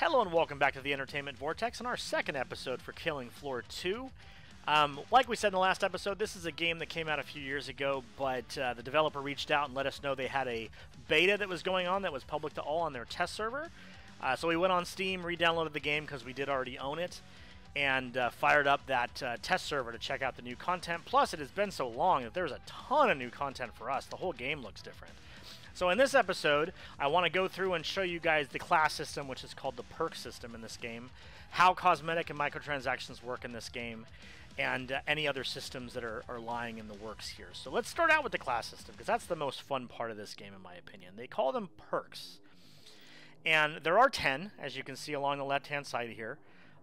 Hello and welcome back to the Entertainment Vortex and our second episode for Killing Floor 2. Like we said in the last episode, this is a game that came out a few years ago, but the developer reached out and let us know they had a beta that was going on that was public to all on their test server. So we went on Steam, re-downloaded the game because we did already own it, and fired up that test server to check out the new content. Plus, it has been so long that there's a ton of new content for us. The whole game looks different. So in this episode, I want to go through and show you guys the class system, which is called the perk system in this game, how cosmetic and microtransactions work in this game, and any other systems that are lying in the works here. So let's start out with the class system, because that's the most fun part of this game, in my opinion. They call them perks. And there are 10, as you can see along the left-hand side here.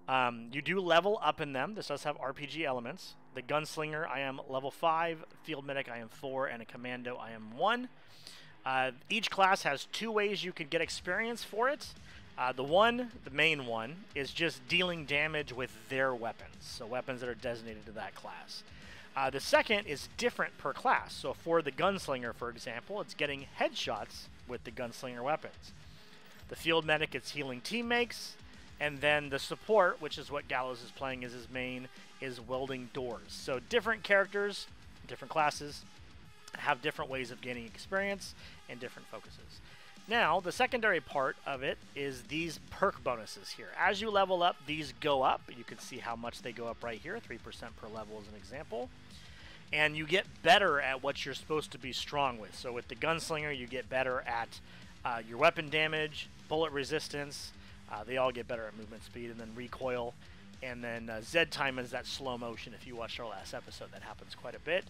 You do level up in them. This does have RPG elements. The Gunslinger, I am level 5. Field Medic, I am 4. And a Commando, I am 1. Each class has two ways you can get experience for it. The main one, is just dealing damage with their weapons. So weapons that are designated to that class. The second is different per class. So for the Gunslinger, for example, it's getting headshots with the Gunslinger weapons. The Field Medic, it's healing teammates. And then the support, which is what Gallows is playing as his main, is welding doors. So different characters, different classes, have different ways of gaining experience and different focuses. Now, the secondary part of it is these perk bonuses here. As you level up, these go up. You can see how much they go up right here, 3% per level as an example. And you get better at what you're supposed to be strong with. So with the Gunslinger, you get better at your weapon damage, bullet resistance. They all get better at movement speed, and then recoil. And then Z time is that slow motion. If you watched our last episode, that happens quite a bit.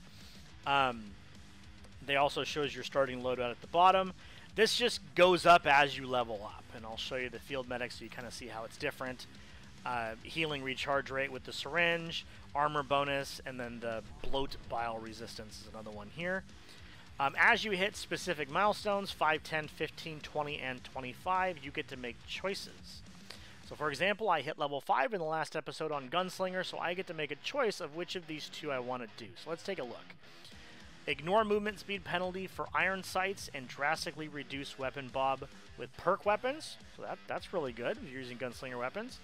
They also shows your starting loadout at the bottom. This just goes up as you level up, and I'll show you the Field Medic so you kind of see how it's different. Healing recharge rate with the syringe, armor bonus, and then the bloat bile resistance is another one here. As you hit specific milestones, 5, 10, 15, 20, and 25, you get to make choices. So for example, I hit level 5 in the last episode on Gunslinger, so I get to make a choice of which of these two I want to do. So let's take a look. Ignore movement speed penalty for iron sights and drastically reduce weapon bob with perk weapons. So that's really good if you're using Gunslinger weapons.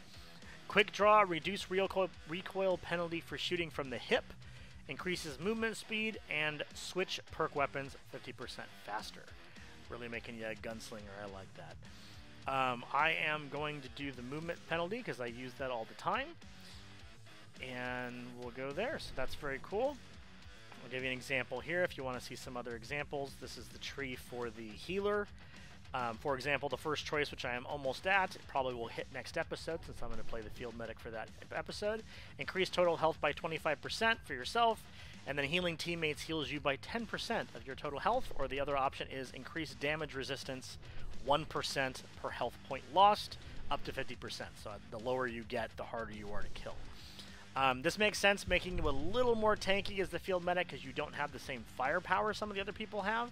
Quick draw, reduce recoil penalty for shooting from the hip. Increases movement speed and switch perk weapons 50% faster. Really making you a gunslinger, I like that. I am going to do the movement penalty because I use that all the time. And we'll go there, so that's very cool. I'll give you an example here if you want to see some other examples. This is the tree for the healer. For example, the first choice, which I am almost at, it probably will hit next episode since I'm going to play the Field Medic for that episode. Increase total health by 25% for yourself, and then healing teammates heals you by 10% of your total health, or the other option is increase damage resistance 1% per health point lost, up to 50%. So the lower you get, the harder you are to kill. This makes sense, making you a little more tanky as the Field Medic because you don't have the same firepower some of the other people have.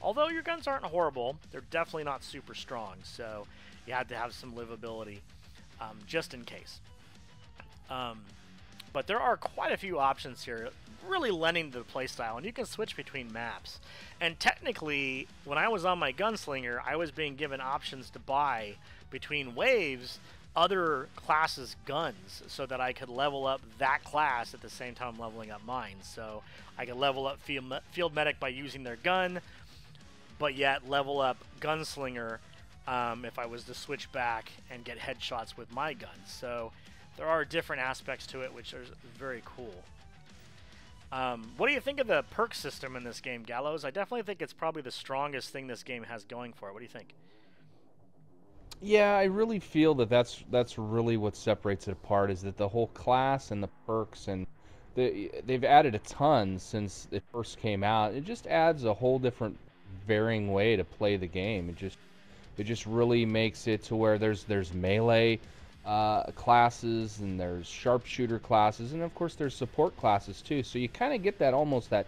Although your guns aren't horrible, they're definitely not super strong, so you have to have some livability just in case. But there are quite a few options here, really lending to the playstyle, and you can switch between maps. And technically, when I was on my Gunslinger, I was being given options to buy between waves other classes' guns so that I could level up that class at the same time leveling up mine. So I could level up Field Medic by using their gun, but yet level up Gunslinger if I was to switch back and get headshots with my gun. So there are different aspects to it, which are very cool. What do you think of the perk system in this game, Gallows? I definitely think it's probably the strongest thing this game has going for it. What do you think? Yeah, I really feel that that's really what separates it apart, is that the whole class and the perks, and they've added a ton since it first came out. It just adds a whole different varying way to play the game. It just really makes it to where there's melee classes, and there's sharpshooter classes, and of course there's support classes too. So you kind of get that almost that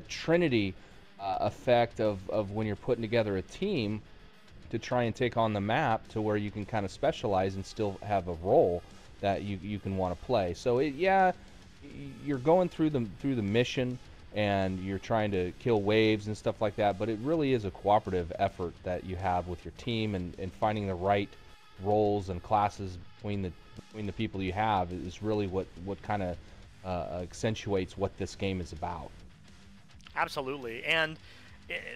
trinity effect of when you're putting together a team to try and take on the map, to where you can kind of specialize and still have a role that you can want to play. So yeah, you're going through the mission, and you're trying to kill waves and stuff like that, but it really is a cooperative effort that you have with your team, and finding the right roles and classes between the people you have is really what kind of accentuates what this game is about. Absolutely. And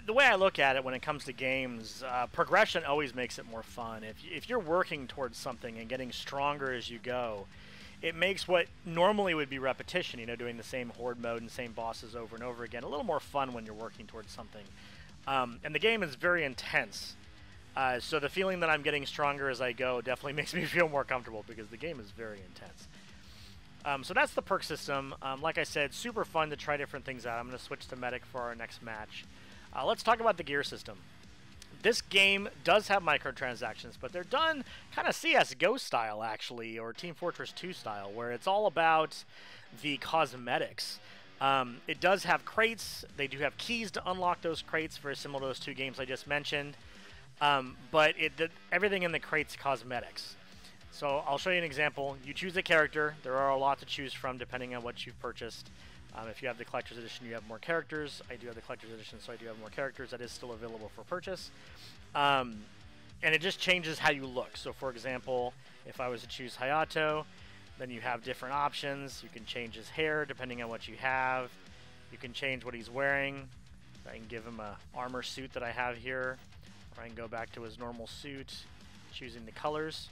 the way I look at it when it comes to games, progression always makes it more fun. If you're working towards something and getting stronger as you go, it makes what normally would be repetition, doing the same horde mode and same bosses over and over again, a little more fun when you're working towards something. And the game is very intense. So the feeling that I'm getting stronger as I go definitely makes me feel more comfortable because the game is very intense. So that's the perk system. Like I said, super fun to try different things out. I'm going to switch to Medic for our next match. Let's talk about the gear system. This game does have microtransactions, but they're done kind of CSGO style, actually, or Team Fortress 2 style, where it's all about the cosmetics. It does have crates. They do have keys to unlock those crates, very similar to those two games I just mentioned. But everything in the crate's cosmetics. So I'll show you an example. You choose a character. There are a lot to choose from depending on what you've purchased. If you have the Collector's Edition, you have more characters. I do have the Collector's Edition, so I do have more characters. That is still available for purchase. And it just changes how you look. So for example, if I was to choose Hayato, then you have different options. You can change his hair depending on what you have. You can change what he's wearing. I can give him a armor suit that I have here. Or I can go back to his normal suit, choosing the colors.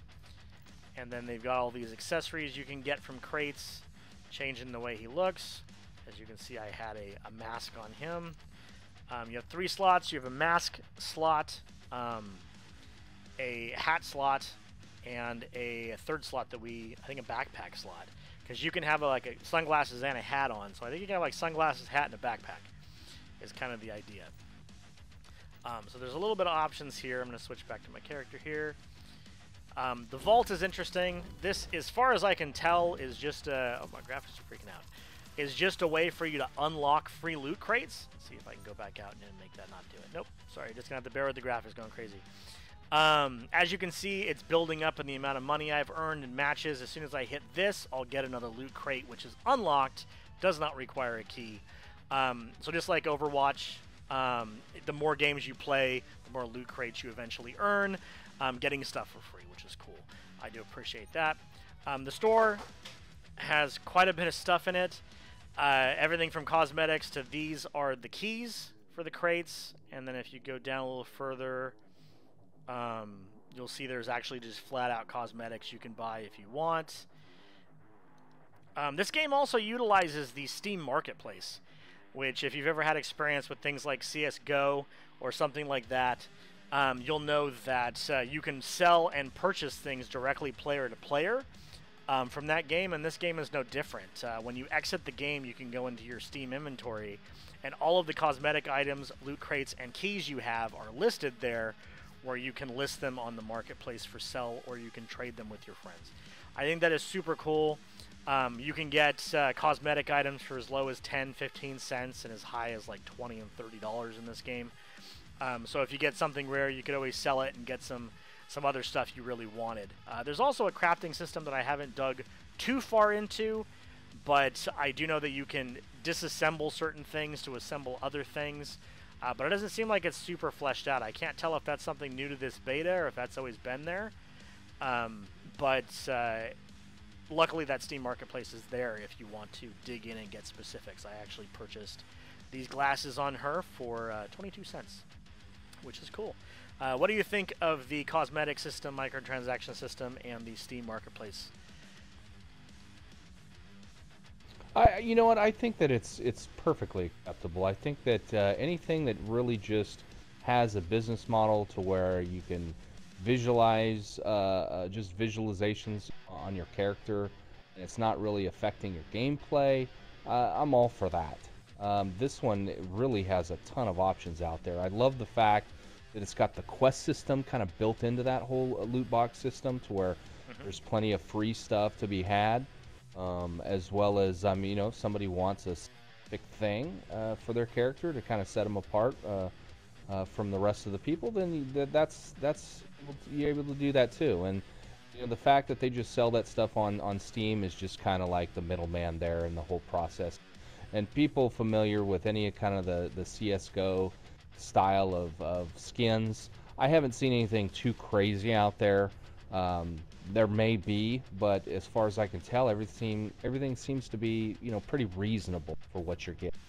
And then they've got all these accessories you can get from crates, changing the way he looks. As you can see, I had a mask on him. You have 3 slots. You have a mask slot, a hat slot, and a third slot that I think a backpack slot. Because you can have like sunglasses and a hat on. So I think you can have like sunglasses, hat, and a backpack is kind of the idea. So there's a little bit of options here. I'm going to switch back to my character here. The vault is interesting. This, as far as I can tell, is just oh, my graphics are freaking out. Is just a way for you to unlock free loot crates. Let's see if I can go back out and make that not do it. Nope. Sorry, just gonna have to bear with the graphics going crazy. As you can see, it's building up in the amount of money I've earned in matches. As soon as I hit this, I'll get another loot crate, which is unlocked. Does not require a key. So just like Overwatch, the more games you play, the more loot crates you eventually earn. Getting stuff for free, which is cool. I do appreciate that. The store has quite a bit of stuff in it. Everything from cosmetics to these are the keys for the crates. And then if you go down a little further, you'll see there's actually just flat out cosmetics you can buy if you want. This game also utilizes the Steam Marketplace, which if you've ever had experience with things like CSGO or something like that, you'll know that you can sell and purchase things directly player to player from that game, and this game is no different. When you exit the game, you can go into your Steam inventory, and all of the cosmetic items, loot crates, and keys you have are listed there, where you can list them on the marketplace for sale, or you can trade them with your friends. I think that is super cool. You can get cosmetic items for as low as 10, 15 cents, and as high as like $20 and $30 in this game. So if you get something rare, you could always sell it and get some other stuff you really wanted. There's also a crafting system that I haven't dug too far into, but I do know that you can disassemble certain things to assemble other things, but it doesn't seem like it's super fleshed out. I can't tell if that's something new to this beta or if that's always been there, but luckily that Steam Marketplace is there if you want to dig in and get specifics. I actually purchased these glasses on her for 22 cents, which is cool. What do you think of the cosmetic system, microtransaction system, and the Steam Marketplace? You know what? I think that it's perfectly acceptable. I think that anything that really just has a business model to where you can visualize just visualizations on your character, and it's not really affecting your gameplay, I'm all for that. This one really has a ton of options out there. I love the fact that it's got the quest system kind of built into that whole loot box system, to where there's plenty of free stuff to be had, as well as you know, if somebody wants a specific thing for their character to kind of set them apart from the rest of the people, then that's you're able to do that too. And you know, the fact that they just sell that stuff on Steam is just kind of like the middleman there in the whole process. And people familiar with any kind of the CSGO style of skins, I haven't seen anything too crazy out there. There may be, but as far as I can tell, everything seems to be, pretty reasonable for what you're getting.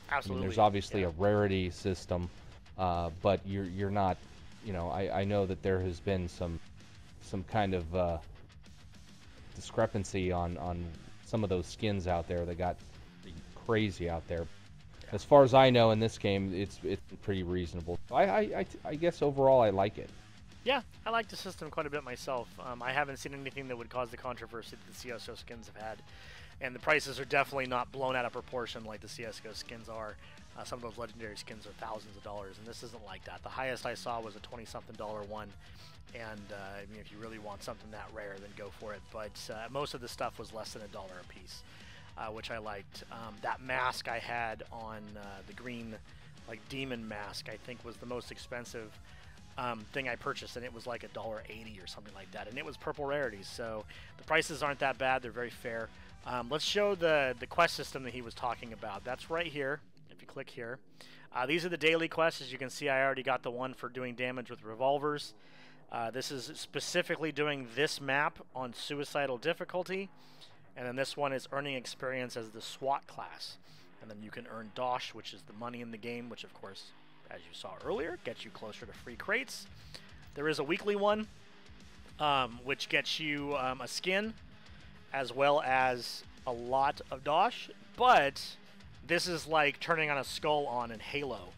Absolutely. I mean, there's obviously a rarity system, but you're not, I know that there has been some kind of discrepancy on some of those skins out there that got crazy out there. As far as I know, in this game, it's pretty reasonable. I guess overall I like it. Yeah, I like the system quite a bit myself. I haven't seen anything that would cause the controversy that the CSGO skins have had. And the prices are definitely not blown out of proportion like the CSGO skins are. Some of those legendary skins are thousands of dollars, and this isn't like that. The highest I saw was a $20-something one, and I mean, if you really want something that rare, then go for it. But most of the stuff was less than $1 a piece, which I liked. That mask I had on the green, like demon mask, I think was the most expensive thing I purchased, and it was like $1.80 or something like that, and it was purple rarities. So the prices aren't that bad; they're very fair. Let's show the quest system that he was talking about. That's right here. If you click here, these are the daily quests. As you can see, I already got the one for doing damage with revolvers. This is specifically doing this map on suicidal difficulty, and then this one is earning experience as the SWAT class. And then you can earn Dosh, which is the money in the game, which of course, as you saw earlier, gets you closer to free crates. There is a weekly one, which gets you a skin, as well as a lot of Dosh, but this is like turning on a skull on in Halo.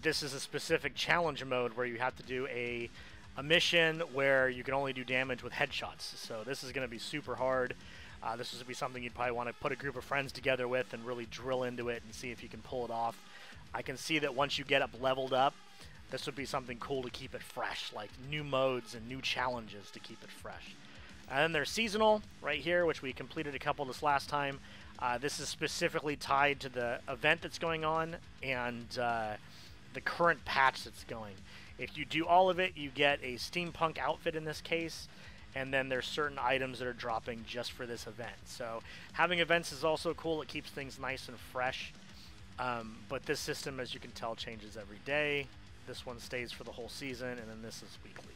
This is a specific challenge mode where you have to do a mission where you can only do damage with headshots. So this is going to be super hard. This would be something you'd probably want to put a group of friends together with and really drill into it and see if you can pull it off. I can see that once you get up leveled up, this would be something cool to keep it fresh, like new modes and new challenges to keep it fresh. And then there's seasonal right here, which we completed a couple this last time. This is specifically tied to the event that's going on and the current patch that's going. If you do all of it, you get a steampunk outfit in this case, and then there's certain items that are dropping just for this event. So having events is also cool. It keeps things nice and fresh. But this system, as you can tell, changes every day. This one stays for the whole season, and then this is weekly.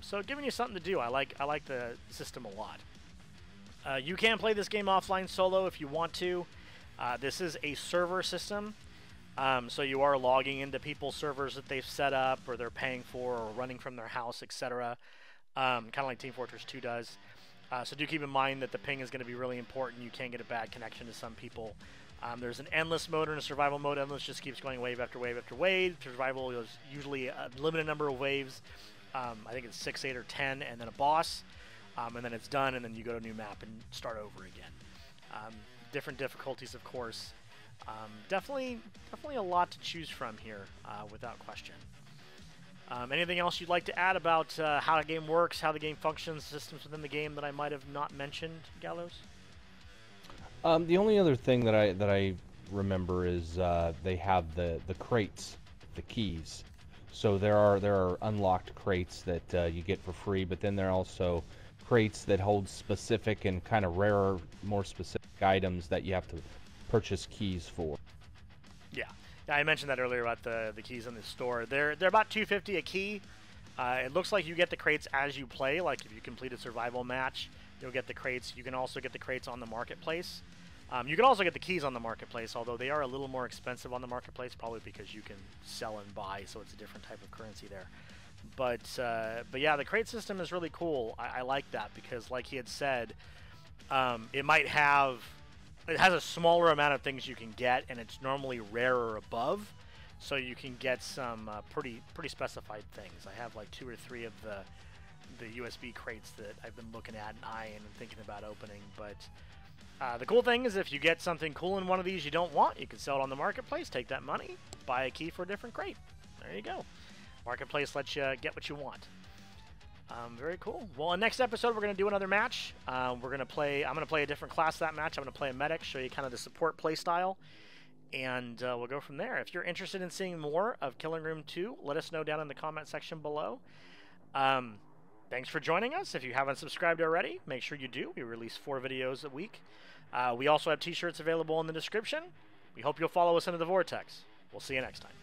So giving you something to do. I like the system a lot. You can play this game offline solo if you want to. This is a server system, so you are logging into people's servers that they've set up or they're paying for or running from their house, etc. Kind of like Team Fortress 2 does. So do keep in mind that the ping is going to be really important. You can get a bad connection to some people. There's an endless mode and a survival mode. Endless just keeps going wave after wave after wave. Survival is usually a limited number of waves. I think it's 6, 8, or 10, and then a boss. And then it's done, and then you go to a new map and start over again. Different difficulties, of course. Definitely a lot to choose from here, without question. Anything else you'd like to add about how the game works, how the game functions, systems within the game that I might have not mentioned, Gallows? The only other thing that I remember is they have the crates, the keys. So there are unlocked crates that you get for free, but then there are also crates that hold specific and kind of rarer, more specific items that you have to purchase keys for. Yeah, I mentioned that earlier about the keys in the store. They're about $2.50 a key. It looks like you get the crates as you play. Like if you complete a survival match, you'll get the crates. You can also get the crates on the marketplace. You can also get the keys on the marketplace, although they are a little more expensive on the marketplace, probably because you can sell and buy, so it's a different type of currency there. But yeah, the crate system is really cool. I like that because, like he had said, it has a smaller amount of things you can get, and it's normally rarer above, so you can get some pretty specified things. I have like 2 or 3 of the USB crates that I've been looking at and eyeing and thinking about opening. But the cool thing is if you get something cool in one of these you don't want, you can sell it on the marketplace, take that money, buy a key for a different crate. There you go. Marketplace lets you get what you want. Very cool. Well, in next episode, we're going to do another match. I'm going to play a different class that match. I'm going to play a medic, show you kind of the support play style, and we'll go from there. If you're interested in seeing more of Killing Room 2, let us know down in the comment section below. Thanks for joining us. If you haven't subscribed already, make sure you do. We release 4 videos a week. We also have t-shirts available in the description. We hope you'll follow us into the Vortex. We'll see you next time.